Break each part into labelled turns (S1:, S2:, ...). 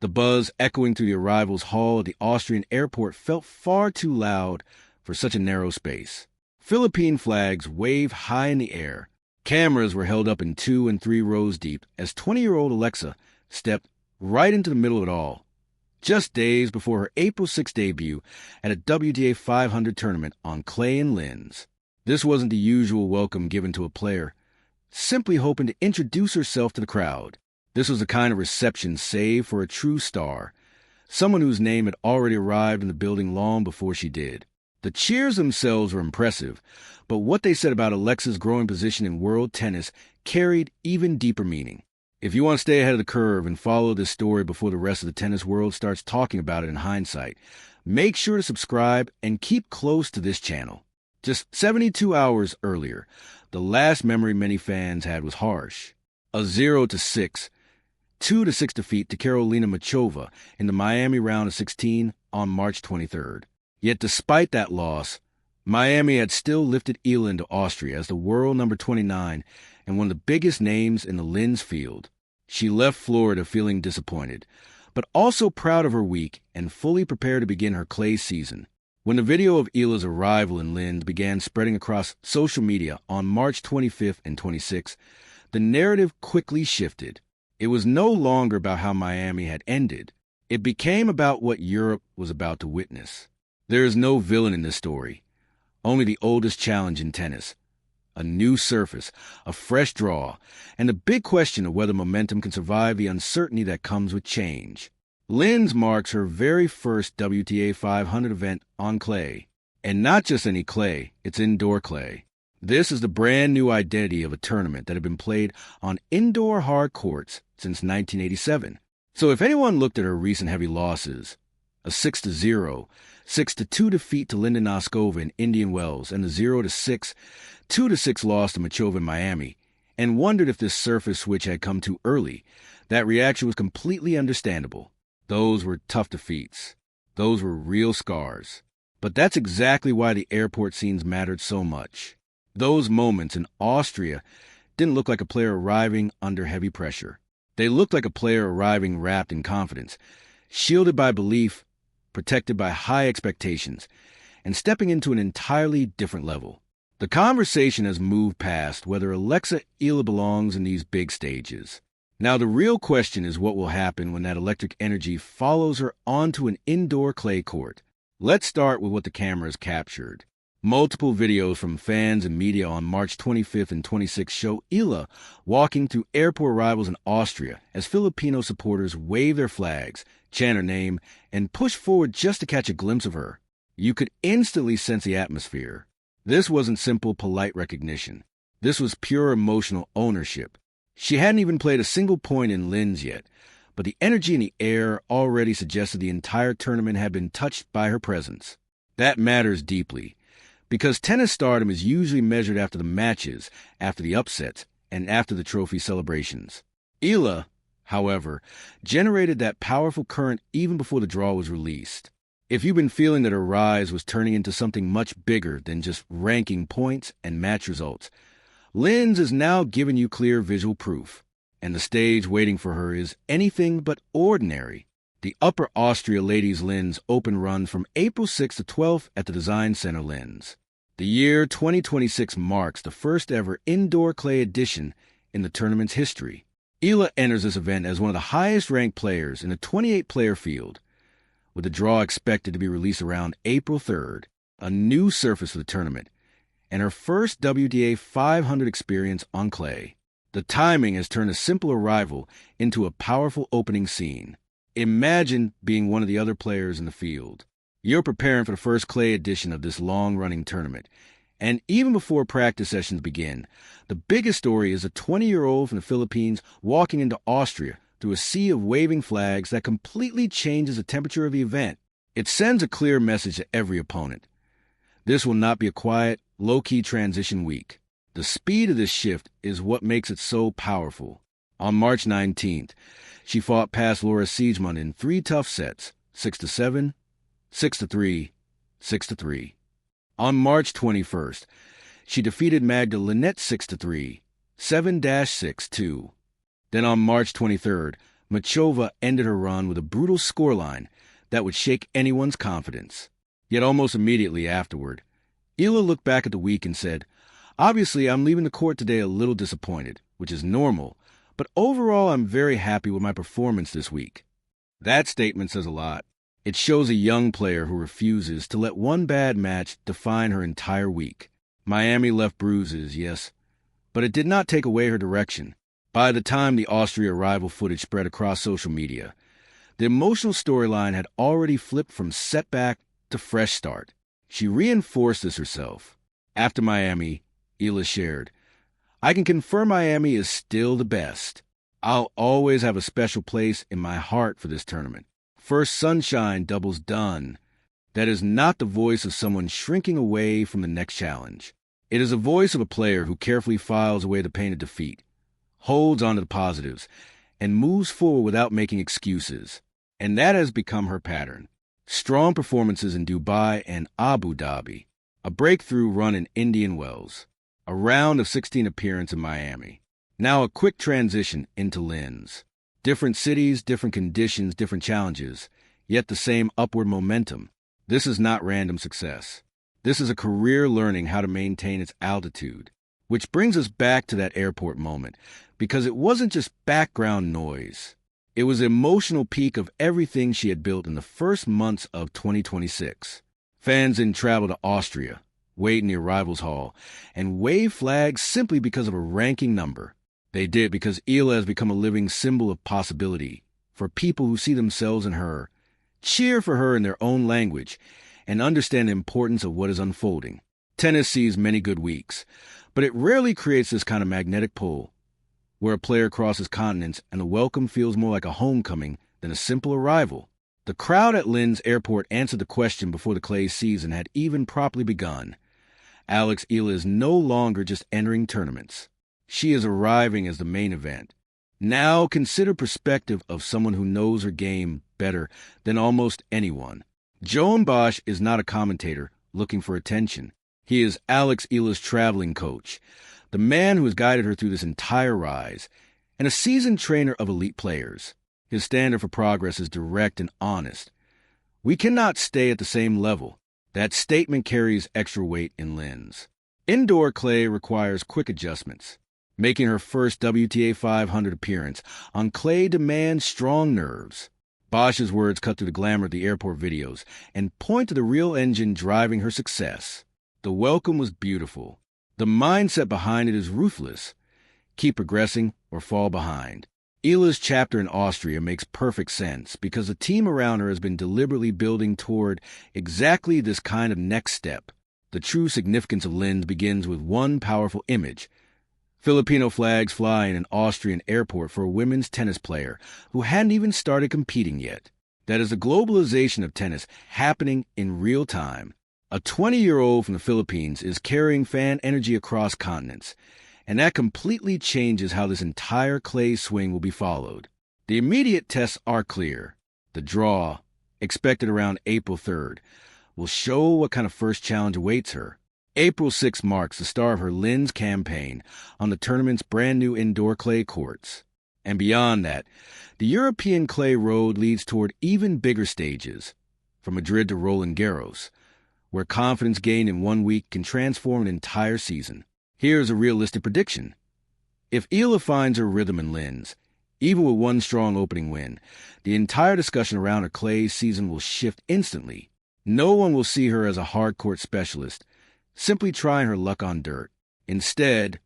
S1: The buzz echoing through the arrivals hall at the Austrian airport felt far too loud for such a narrow space. Philippine flags waved high in the air. Cameras were held up in 2 and 3 rows deep as 20-year-old Alexa stepped right into the middle of it all, just days before her April 6 debut at a WTA 500 tournament on clay in Linz. This wasn't the usual welcome given to a player, simply hoping to introduce herself to the crowd. This was the kind of reception saved for a true star, someone whose name had already arrived in the building long before she did. The cheers themselves were impressive, but what they said about Alexa's growing position in world tennis carried even deeper meaning. If you want to stay ahead of the curve and follow this story before the rest of the tennis world starts talking about it in hindsight, make sure to subscribe and keep close to this channel. Just 72 hours earlier, the last memory many fans had was harsh. A 0-6, 2-6 defeat to Karolina Muchova in the Miami round of 16 on March 23rd. Yet despite that loss, Miami had still lifted Eala into Austria as the world number 29 and one of the biggest names in the Linz field. She left Florida feeling disappointed, but also proud of her week and fully prepared to begin her clay season. When the video of Eala's arrival in Linz began spreading across social media on March 25th and 26th, the narrative quickly shifted. It was no longer about how Miami had ended. It became about what Europe was about to witness. There is no villain in this story, only the oldest challenge in tennis. A new surface, a fresh draw, and the big question of whether momentum can survive the uncertainty that comes with change. Linz marks her very first WTA 500 event on clay. And not just any clay, it's indoor clay. This is the brand new identity of a tournament that had been played on indoor hard courts since 1987. So if anyone looked at her recent heavy losses, a 6-0, 6-2 defeat to Linda Noskova in Indian Wells, and the 0-6, 2-6 loss to Muchova in Miami, and wondered if this surface switch had come too early, that reaction was completely understandable. Those were tough defeats. Those were real scars. But that's exactly why the airport scenes mattered so much. Those moments in Austria didn't look like a player arriving under heavy pressure. They looked like a player arriving wrapped in confidence, shielded by belief, protected by high expectations, and stepping into an entirely different level. The conversation has moved past whether Alex Eala belongs in these big stages. Now the real question is what will happen when that electric energy follows her onto an indoor clay court. Let's start with what the cameras captured. Multiple videos from fans and media on March 25th and 26th show Eala walking through airport arrivals in Austria as Filipino supporters wave their flags, chant her name, and push forward just to catch a glimpse of her. You could instantly sense the atmosphere. This wasn't simple, polite recognition. This was pure emotional ownership. She hadn't even played a single point in Linz yet, but the energy in the air already suggested the entire tournament had been touched by her presence. That matters deeply, because tennis stardom is usually measured after the matches, after the upsets, and after the trophy celebrations. Eala, however, generated that powerful current even before the draw was released. If you've been feeling that her rise was turning into something much bigger than just ranking points and match results, Linz is now giving you clear visual proof, and the stage waiting for her is anything but ordinary. The Upper Austria Ladies Linz Open runs from April 6th to 12th at the Design Center Linz. The year 2026 marks the first ever indoor clay edition in the tournament's history. Eala enters this event as one of the highest-ranked players in a 28-player field, with the draw expected to be released around April 3rd, a new surface for the tournament, and her first WTA 500 experience on clay. The timing has turned a simple arrival into a powerful opening scene. Imagine being one of the other players in the field. You're preparing for the first clay edition of this long-running tournament, and even before practice sessions begin, the biggest story is a 20-year-old from the Philippines walking into Austria through a sea of waving flags that completely changes the temperature of the event. It sends a clear message to every opponent. This will not be a quiet, low-key transition week. The speed of this shift is what makes it so powerful. On March 19th, she fought past Laura Siegemund in 3 tough sets, 6-7, 6-3, 6-3. On March 21st, she defeated Magda Linette 6-3, 7-6-2. Then on March 23rd, Machova ended her run with a brutal scoreline that would shake anyone's confidence. Yet almost immediately afterward, Eala looked back at the week and said, "Obviously, I'm leaving the court today a little disappointed, which is normal, but overall I'm very happy with my performance this week." That statement says a lot. It shows a young player who refuses to let one bad match define her entire week. Miami left bruises, yes, but it did not take away her direction. By the time the Austria rival footage spread across social media, the emotional storyline had already flipped from setback to fresh start. She reinforced this herself. After Miami, Eala shared, "I can confirm Miami is still the best. I'll always have a special place in my heart for this tournament. First sunshine doubles done." That is not the voice of someone shrinking away from the next challenge. It is a voice of a player who carefully files away the pain of defeat, holds on to the positives, and moves forward without making excuses. And that has become her pattern. Strong performances in Dubai and Abu Dhabi, a breakthrough run in Indian Wells, a round of 16 appearance in Miami. Now a quick transition into Linz. Different cities, different conditions, different challenges, yet the same upward momentum. This is not random success. This is a career learning how to maintain its altitude. Which brings us back to that airport moment, because it wasn't just background noise. It was the emotional peak of everything she had built in the first months of 2026. Fans didn't travel to Austria, wait in the arrivals hall, and wave flags simply because of a ranking number. They did because Eala has become a living symbol of possibility for people who see themselves in her, cheer for her in their own language, and understand the importance of what is unfolding. Tennis sees many good weeks, but it rarely creates this kind of magnetic pull, where a player crosses continents and the welcome feels more like a homecoming than a simple arrival. The crowd at Linz airport answered the question before the clay season had even properly begun. Alex Eala is no longer just entering tournaments. She is arriving as the main event. Now consider perspective of someone who knows her game better than almost anyone. Joan Bosch is not a commentator looking for attention. He is Alex Eala's traveling coach, the man who has guided her through this entire rise, and a seasoned trainer of elite players. His standard for progress is direct and honest. We cannot stay at the same level. That statement carries extra weight in Linz. Indoor clay requires quick adjustments. Making her first WTA 500 appearance on clay demands strong nerves. Bosch's words cut through the glamour of the airport videos and point to the real engine driving her success. The welcome was beautiful. The mindset behind it is ruthless. Keep progressing or fall behind. Eala's chapter in Austria makes perfect sense because the team around her has been deliberately building toward exactly this kind of next step. The true significance of Linz begins with one powerful image: Filipino flags fly in an Austrian airport for a women's tennis player who hadn't even started competing yet. That is the globalization of tennis happening in real time. A 20-year-old from the Philippines is carrying fan energy across continents, and that completely changes how this entire clay swing will be followed. The immediate tests are clear. The draw, expected around April 3rd, will show what kind of first challenge awaits her. April 6th marks the start of her Linz campaign on the tournament's brand-new indoor clay courts. And beyond that, the European clay road leads toward even bigger stages, from Madrid to Roland Garros, where confidence gained in 1 week can transform an entire season. Here's a realistic prediction. If Eala finds her rhythm in Linz, even with one strong opening win, the entire discussion around her clay season will shift instantly. No one will see her as a hard-court specialist, simply trying her luck on dirt. Instead,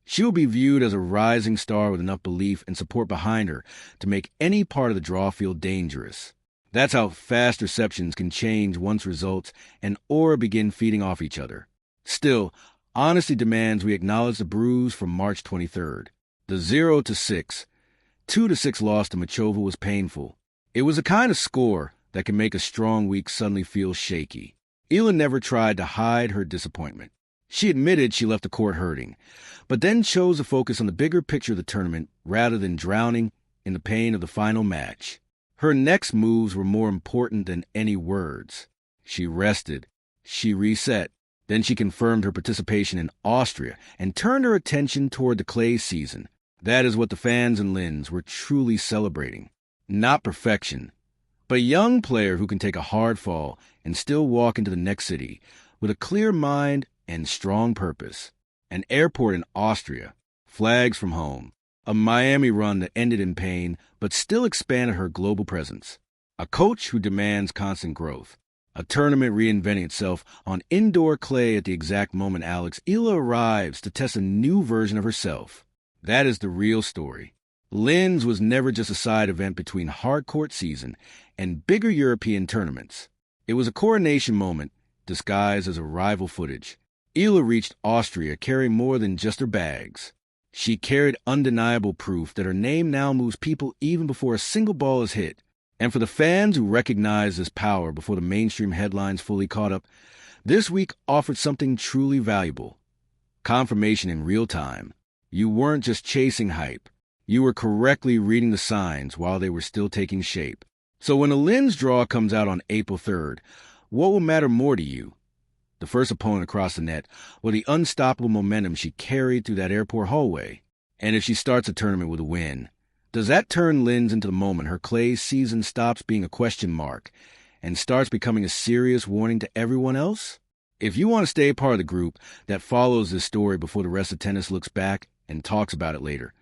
S1: she will be viewed as a rising star with enough belief and support behind her to make any part of the draw feel dangerous. That's how fast receptions can change once results and aura begin feeding off each other. Still, honesty demands we acknowledge the bruise from March 23rd. The 0-6, 2-6 loss to Machova was painful. It was a kind of score that can make a strong week suddenly feel shaky. Eala never tried to hide her disappointment. She admitted she left the court hurting, but then chose to focus on the bigger picture of the tournament rather than drowning in the pain of the final match. Her next moves were more important than any words. She rested. She reset. Then she confirmed her participation in Austria and turned her attention toward the clay season. That is what the fans in Linz were truly celebrating. Not perfection, but a young player who can take a hard fall and still walk into the next city with a clear mind and strong purpose. An airport in Austria, flags from home, a Miami run that ended in pain but still expanded her global presence, a coach who demands constant growth, a tournament reinventing itself on indoor clay at the exact moment Alex Eala arrives to test a new version of herself. That is the real story. Linz was never just a side event between hard court season and bigger European tournaments. It was a coronation moment disguised as arrival footage. Eala reached Austria carrying more than just her bags. She carried undeniable proof that her name now moves people even before a single ball is hit. And for the fans who recognized this power before the mainstream headlines fully caught up, this week offered something truly valuable. Confirmation in real time. You weren't just chasing hype. You were correctly reading the signs while they were still taking shape. So when the Linz draw comes out on April 3rd, what will matter more to you? The first opponent across the net, or the unstoppable momentum she carried through that airport hallway? And if she starts a tournament with a win, does that turn Linz into the moment her clay season stops being a question mark and starts becoming a serious warning to everyone else? If you want to stay part of the group that follows this story before the rest of tennis looks back and talks about it later,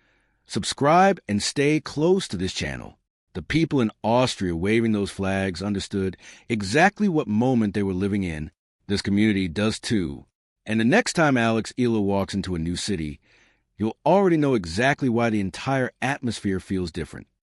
S1: subscribe and stay close to this channel. The people in Austria waving those flags understood exactly what moment they were living in. This community does too. And the next time Alex Eala walks into a new city, you'll already know exactly why the entire atmosphere feels different.